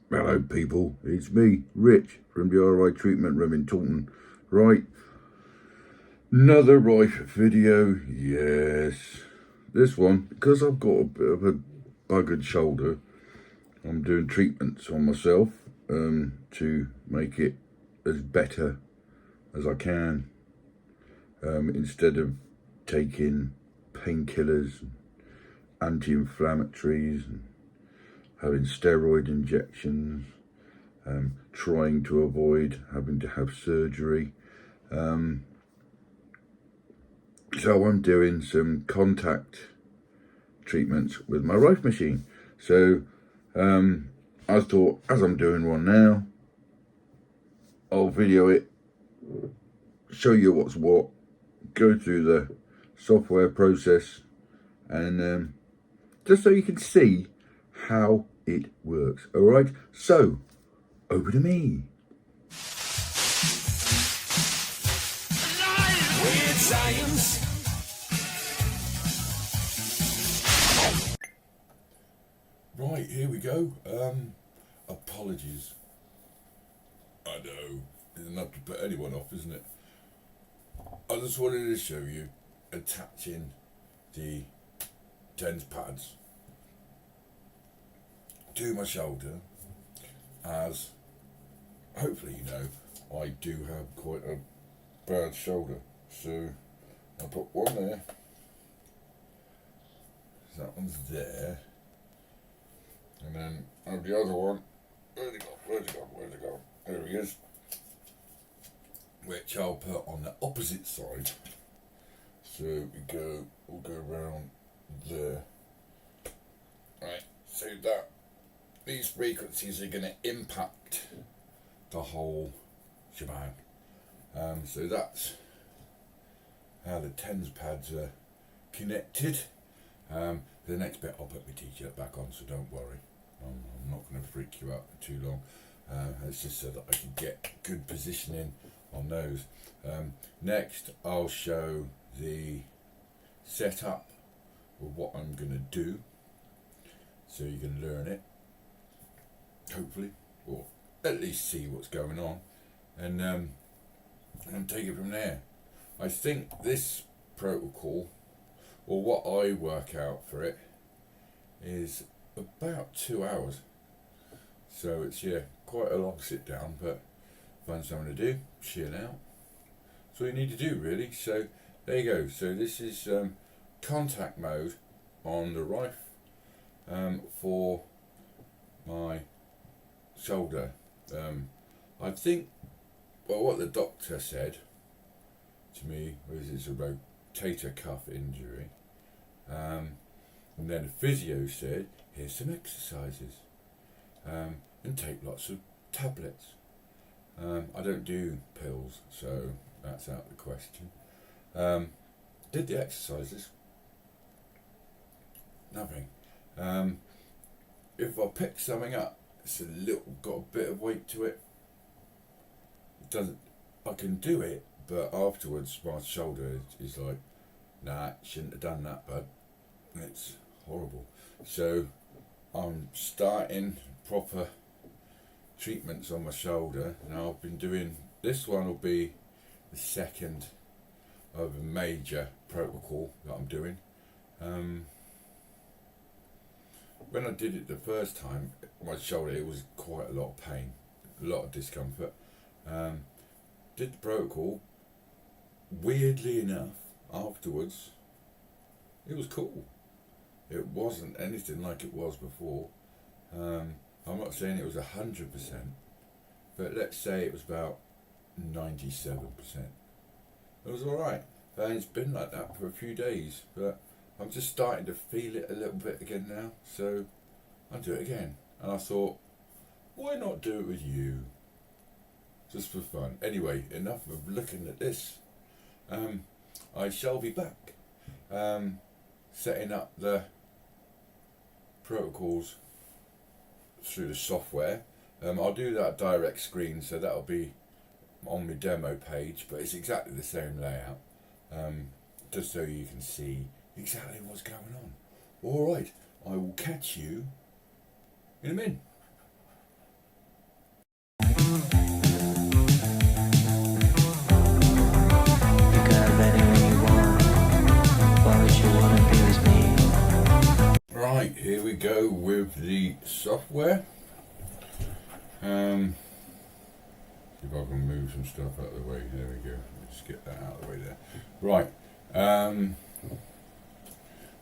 Hello people, it's me, Rich, from the RI Treatment Room in Taunton. Right, another Rife video, yes. This one, because I've got a bit of a buggered shoulder, I'm doing treatments on myself to make it as better as I can. Instead of taking painkillers, anti-inflammatories, and having steroid injections, trying to avoid having to have surgery. So I'm doing some contact treatments with my Rife machine. So I thought, as I'm doing one now, I'll video it, show you what's what, go through the software process, and just so you can see how it works. All right, so over to me. Weird science. Right, here we go. Apologies. I know, it's enough to put anyone off, isn't it? I just wanted to show you attaching the TENS pads to my shoulder, as hopefully you know I do have quite a bad shoulder. So I put one there, so that one's there, and then I have the other one. Where'd it go? There he is. Which I'll put on the opposite side. So we'll go around there. Right, so that these frequencies are going to impact the whole shebang. So that's how the TENS pads are connected. The next bit I'll put my t-shirt back on, so don't worry. I'm not going to freak you out for too long. It's just so that I can get good positioning on those. Next I'll show the setup of what I'm going to do, so you can learn it, hopefully, or at least see what's going on, and take it from there. I think this protocol, or what I work out for it, is about 2 hours. So it's, yeah, quite a long sit down, but find something to do, chill out. That's all you need to do, really. So there you go. So this is contact mode on the Rife for my shoulder. I think, well, what the doctor said to me was it's a rotator cuff injury. And then the physio said, here's some exercises, and take lots of tablets. I don't do pills, so that's out of the question. Did the exercises, nothing. If I pick something up, it's got a bit of weight to it. It doesn't, I can do it, but afterwards my shoulder is like, nah, shouldn't have done that, bud. It's horrible. So I'm starting proper treatments on my shoulder. Now I've been doing, this one will be the second of a major protocol that I'm doing. When I did it the first time, my shoulder, it was quite a lot of pain, a lot of discomfort. Did the protocol, weirdly enough, afterwards, it was cool. It wasn't anything like it was before. I'm not saying it was 100%, but let's say it was about 97%. It was alright, and it's been like that for a few days, but I'm just starting to feel it a little bit again now, so I'll do it again. And I thought, why not do it with you? Just for fun. Anyway, enough of looking at this. I shall be back setting up the protocols through the software. I'll do that direct screen, so that'll be on my demo page, but it's exactly the same layout, just so you can see exactly what's going on. Alright, I will catch you in a minute. go with the software. See if I can move some stuff out of the way. There we go. Let's get that out of the way there. Right.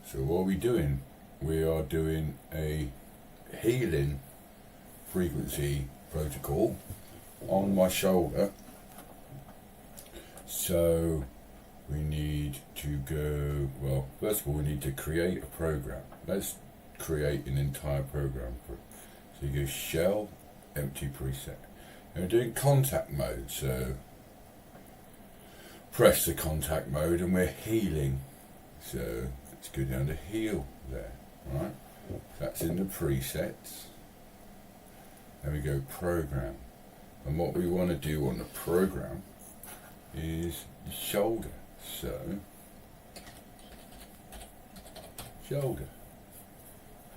So what are we doing? We are doing a healing frequency protocol on my shoulder. So we need to go, well, first of all we need to create a program. Let's create an entire program for it. So you go shell, empty preset. And we're doing contact mode, so press the contact mode and we're healing. So let's go down to heal there, right? That's in the presets. Then we go program. And what we want to do on the program is shoulder. So shoulder.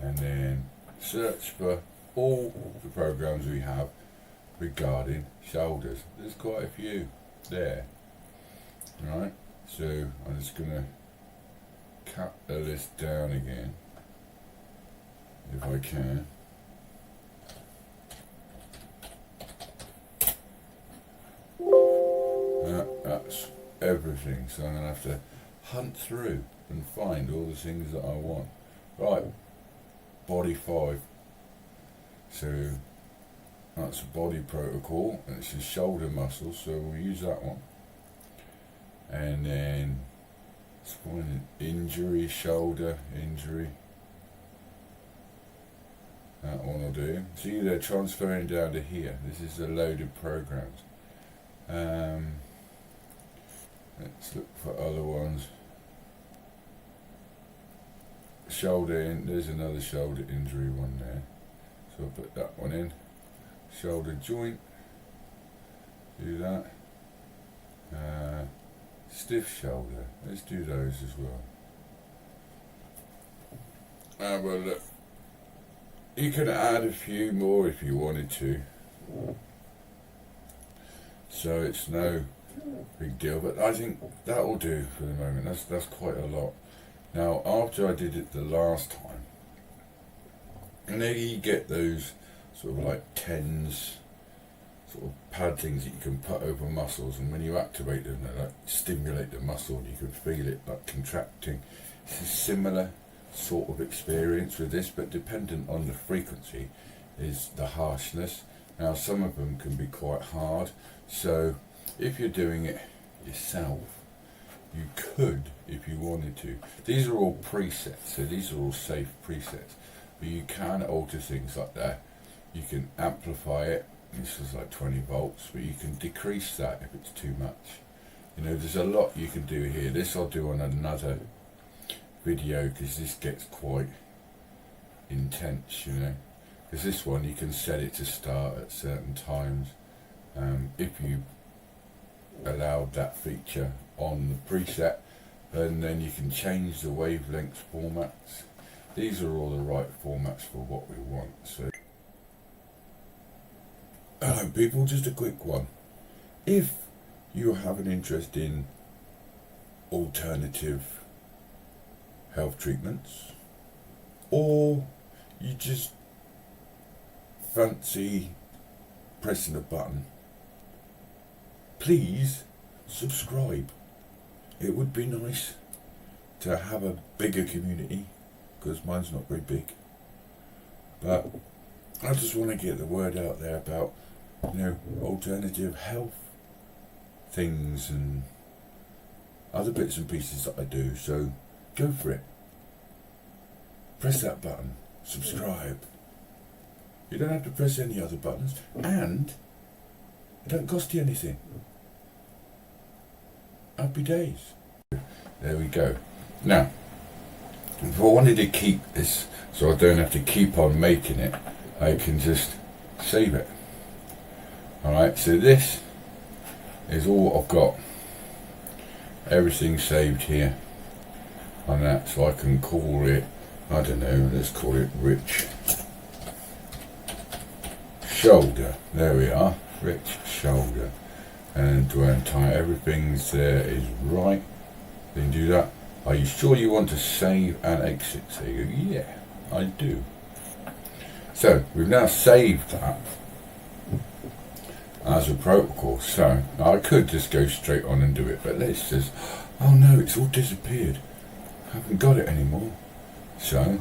And then search for all the programs we have regarding shoulders. There's quite a few there. Right? So I'm just going to cut the list down again if I can. That's everything, so I'm going to have to hunt through and find all the things that I want. Right, body 5. So that's a body protocol, and it's a shoulder muscle, so we'll use that one. And then let's find an injury, shoulder, injury. That one will do. See, they're transferring down to here. This is the loaded programs. Let's look for other ones. Shoulder, there's another shoulder injury one there. So I'll put that one in. Shoulder joint. Do that. Stiff shoulder. Let's do those as well. Well, look. You can add a few more if you wanted to. So it's no big deal, but I think that will do for the moment. That's quite a lot. Now, after I did it the last time, and then you get those sort of like TENS sort of pad things that you can put over muscles, and when you activate them, they like stimulate the muscle, and you can feel it like contracting. It's a similar sort of experience with this, but dependent on the frequency is the harshness. Now, some of them can be quite hard, so if you're doing it yourself, you could, if you wanted to. These are all presets, so these are all safe presets, but you can alter things like that. You can amplify it. This is like 20 volts, but you can decrease that if it's too much. You know, there's a lot you can do here. This I'll do on another video, because this gets quite intense, you know. Because this one you can set it to start at certain times. If you allowed that feature on the preset, and then you can change the wavelength formats. These are all the right formats for what we want. So, hello people, just a quick one. If you have an interest in alternative health treatments, or you just fancy pressing a button, please subscribe. It would be nice to have a bigger community, because mine's not very big, but I just want to get the word out there about, you know, alternative health things and other bits and pieces that I do. So go for it. Press that button, subscribe. You don't have to press any other buttons, and it don't cost you anything. Happy days. There we go. Now, if I wanted to keep this so I don't have to keep on making it, I can just save it. Alright, so this is all I've got. Everything's saved here on that, so I can call it, I don't know, let's call it Rich Shoulder. There we are, Rich Shoulder. And to entire everything's there is right. Then do that. Are you sure you want to save and exit? So you go, yeah. I do. So we've now saved that as a protocol. So now I could just go straight on and do it, but let's just, oh no, it's all disappeared. I haven't got it anymore. So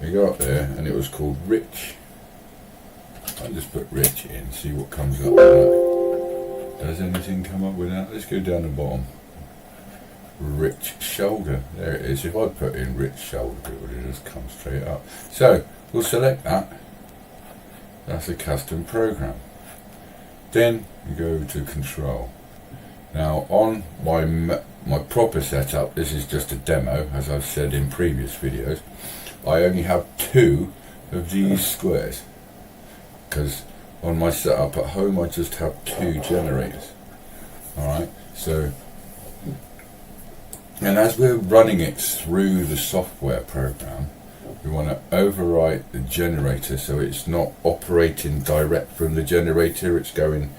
we go up there and it was called Rich. I'll just put Rich in, see what comes up with that. Does anything come up with that? Let's go down the bottom. Rich shoulder. There it is. If I put in rich shoulder, it would just come straight up. So we'll select that. That's a custom program. Then we go to control. Now on my proper setup, this is just a demo, as I've said in previous videos. I only have 2 of these squares because on my setup at home I just have 2 generators. Alright, so, and as we're running it through the software program, we want to overwrite the generator so it's not operating direct from the generator, it's going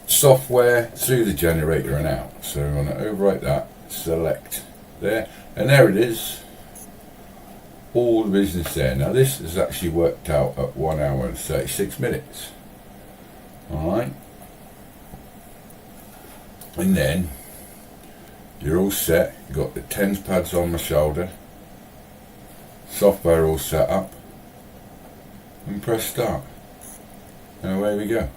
software through the generator and out. So we want to overwrite that, select there, and there it is, all the business there. Now this is actually worked out at 1 hour and 36 minutes. Alright, and then you're all set. You've got the TENS pads on my shoulder, software all set up, and press start, and away we go.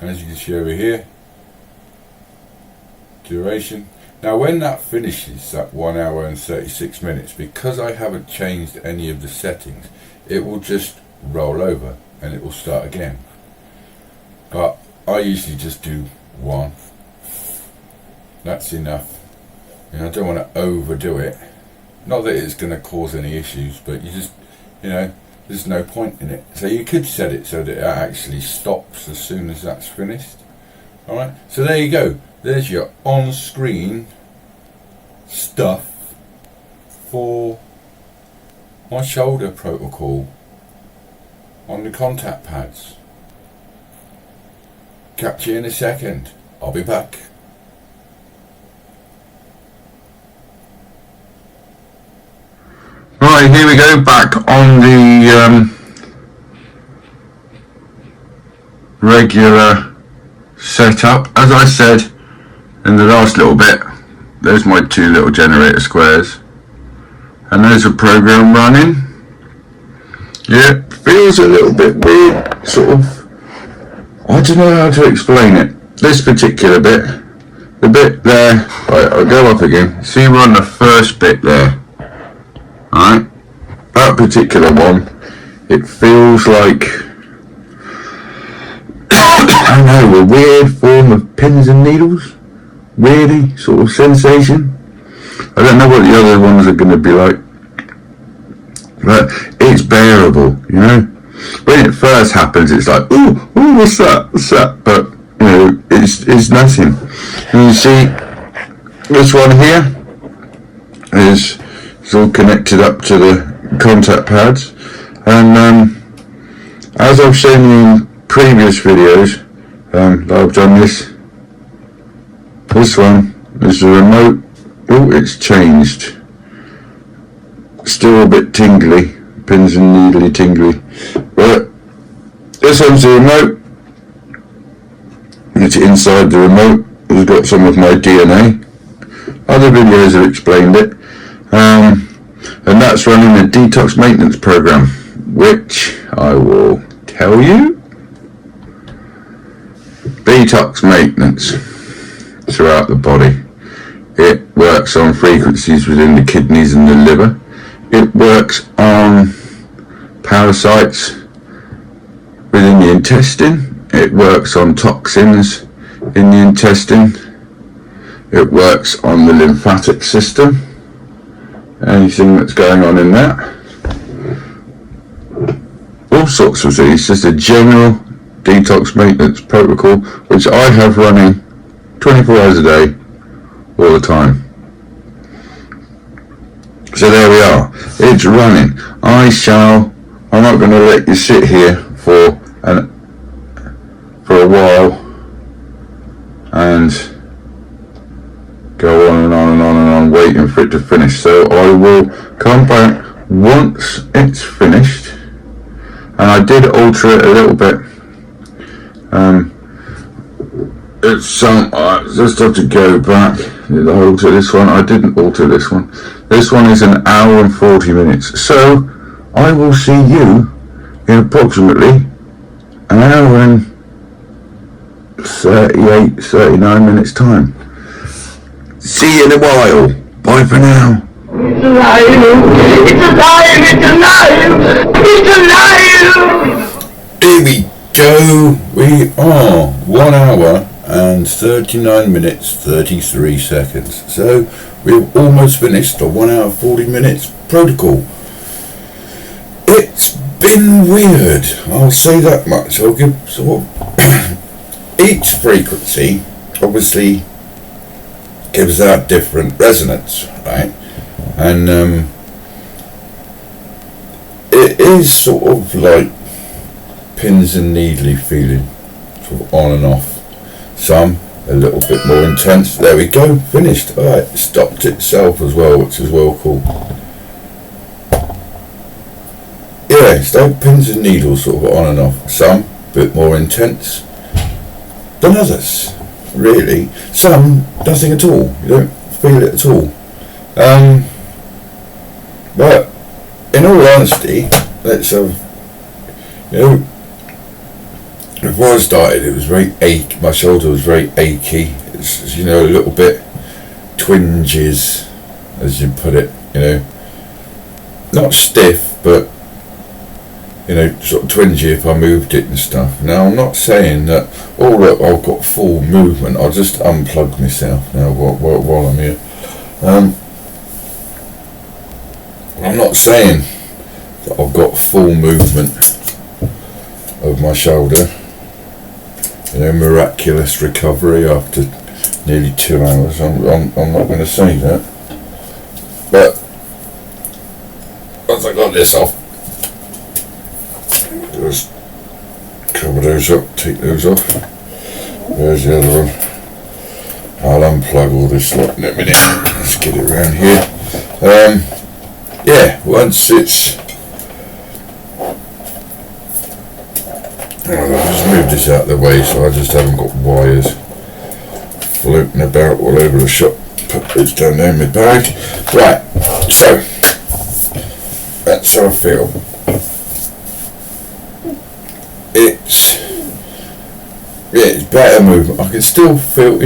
And as you can see over here, duration. Now when that finishes, that 1 hour and 36 minutes, because I haven't changed any of the settings, it will just roll over and it will start again. But I usually just do 1. That's enough. I don't want to overdo it. Not that it's going to cause any issues, but you just, there's no point in it. So you could set it so that it actually stops as soon as that's finished. Alright, so there you go. There's your on-screen stuff for my shoulder protocol on the contact pads. Catch you in a second. I'll be back. Right, here we go, back on the regular setup. As I said in the last little bit, there's my 2 little generator squares, and there's a program running. Yeah, feels a little bit weird, sort of. I don't know how to explain it. This particular bit, the bit there, right, I'll go up again. See, we're on the first bit there. Alright, that particular one, it feels like, I don't know, a weird form of pins and needles, weirdy sort of sensation. I don't know what the other ones are going to be like, but it's bearable, When it first happens, it's like, ooh, what's that? But, it's nothing. And you see, this one here is... it's all connected up to the contact pads, and as I've shown you in previous videos, I've done this one is the remote. Oh, it's changed, still a bit tingly, pins and needly tingly, but this one's the remote. It's inside the remote. It's got some of my DNA. Other videos have explained it. And that's running a detox maintenance program, which I will tell you. Detox maintenance throughout the body. It works on frequencies within the kidneys and the liver. It works on parasites within the intestine. It works on toxins in the intestine. It works on the lymphatic system. Anything that's going on in that, all sorts of things. Just a general detox maintenance protocol which I have running 24 hours a day, all the time. So there we are, it's running. I'm not going to let you sit here for a while and go on and on and on and on on waiting for it to finish. So I will come back once it's finished, and I did alter it a little bit. It's I just have to go back. Did I alter this one? I didn't alter this one. This one is an hour and 40 minutes. So I will see you in approximately an hour and 39 minutes time. See you in a while. Bye for now. It's alive! It's alive! It's alive! It's alive! Here we go. We are 1 hour and 39 minutes 33 seconds. So we've almost finished the 1 hour 40 minutes protocol. It's been weird, I'll say that much. I'll give sort of each frequency obviously gives out different resonance, right? And it is sort of like pins and needly feeling, sort of on and off. Some a little bit more intense. There we go, finished. Alright, stopped itself as well, which is well cool. Yeah, it's like pins and needles, sort of on and off. Some a bit more intense than others, really. Some nothing at all. You don't feel it at all. But in all honesty, let's have, before I started, it was very achy. My shoulder was very achy. It's, a little bit twinges, as you put it. Not stiff, but sort of twingy if I moved it and stuff. Now I'm not saying that. Oh look, I've got full movement. I'll just unplug myself now while I'm here. I'm not saying that I've got full movement of my shoulder. Miraculous recovery after nearly 2 hours. I'm not going to say that. But once I got this off, just cover those up, take those off. There's the other one. I'll unplug all this lot in a minute. Let's get it around here. Yeah, once it's... I'll just move this out of the way so I just haven't got wires floating about all over the shop. Put those down there in my bag. Right, so that's how I feel. It's better movement. I can still feel,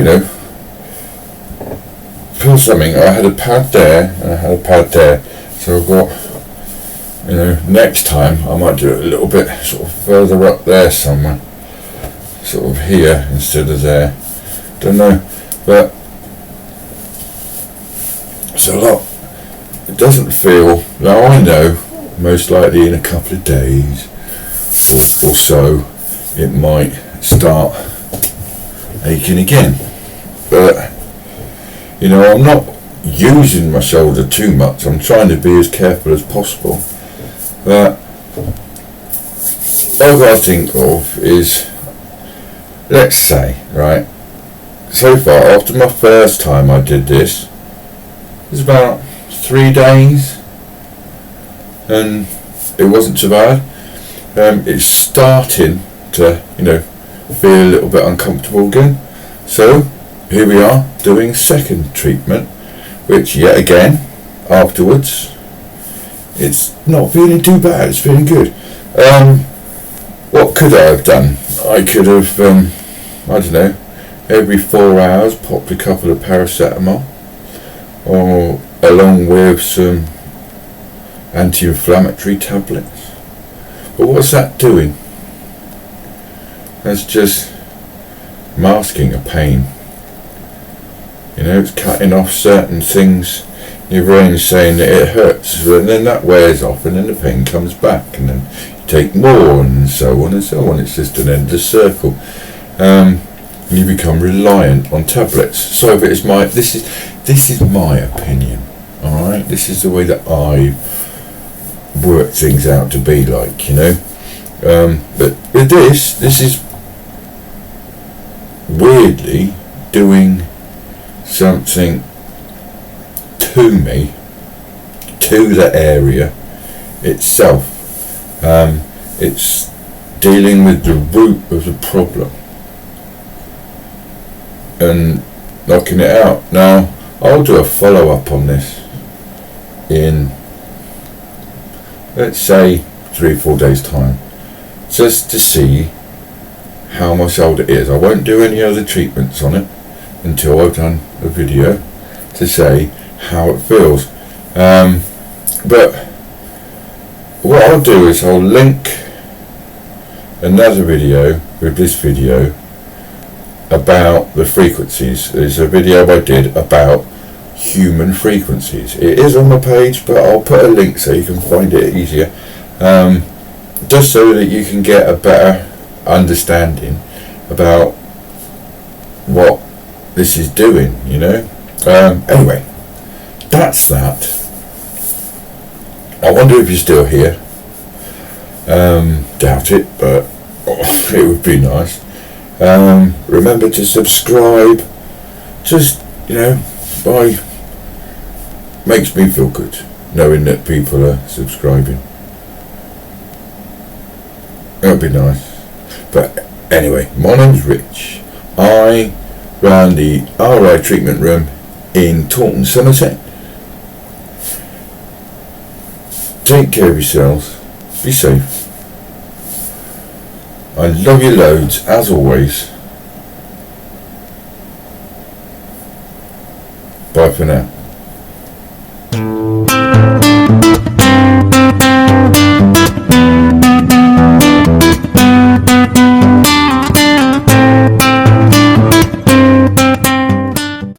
feel something. I had a pad there and I had a pad there. So I've got, next time I might do it a little bit sort of further up there somewhere. Sort of here instead of there. Don't know. But it's a lot. It doesn't feel, now I know, most likely in a couple of days or so, it might start aching again. But, I'm not using my shoulder too much. I'm trying to be as careful as possible. But all I've got to think of is, let's say, right, so far after my first time I did this, it was about 3 days and it wasn't too bad. It's starting to, feel a little bit uncomfortable again. So here we are doing second treatment, which yet again afterwards it's not feeling too bad, it's feeling good. What could I have done? I could have I don't know, every 4 hours popped a couple of paracetamol, or along with some anti-inflammatory tablets. But what's that doing? That's just masking a pain. It's cutting off certain things. Your brain's saying that it hurts, and then that wears off, and then the pain comes back, and then you take more, and so on and so on. It's just an endless circle. You become reliant on tablets. So this is my opinion. All right, this is the way that I work things out to be like, But with this is weirdly doing something to me, to the area itself. It's dealing with the root of the problem and knocking it out. Now, I'll do a follow-up on this in, let's say, 3-4 days time, just to see how my shoulder is. I won't do any other treatments on it until I've done a video to say how it feels. But what I'll do is I'll link another video with this video about the frequencies. There's a video I did about human frequencies. It is on my page, but I'll put a link so you can find it easier, just so that you can get a better understanding about what this is doing, you know. Anyway, that's that. I wonder if you're still here. Doubt it, but it would be nice. Remember to subscribe. Just, you know, makes me feel good knowing that people are subscribing. That would be nice. But anyway, my name's Rich. I run the RI treatment room in Taunton, Somerset. Take care of yourselves. Be safe. I love you loads, as always. Bye for now.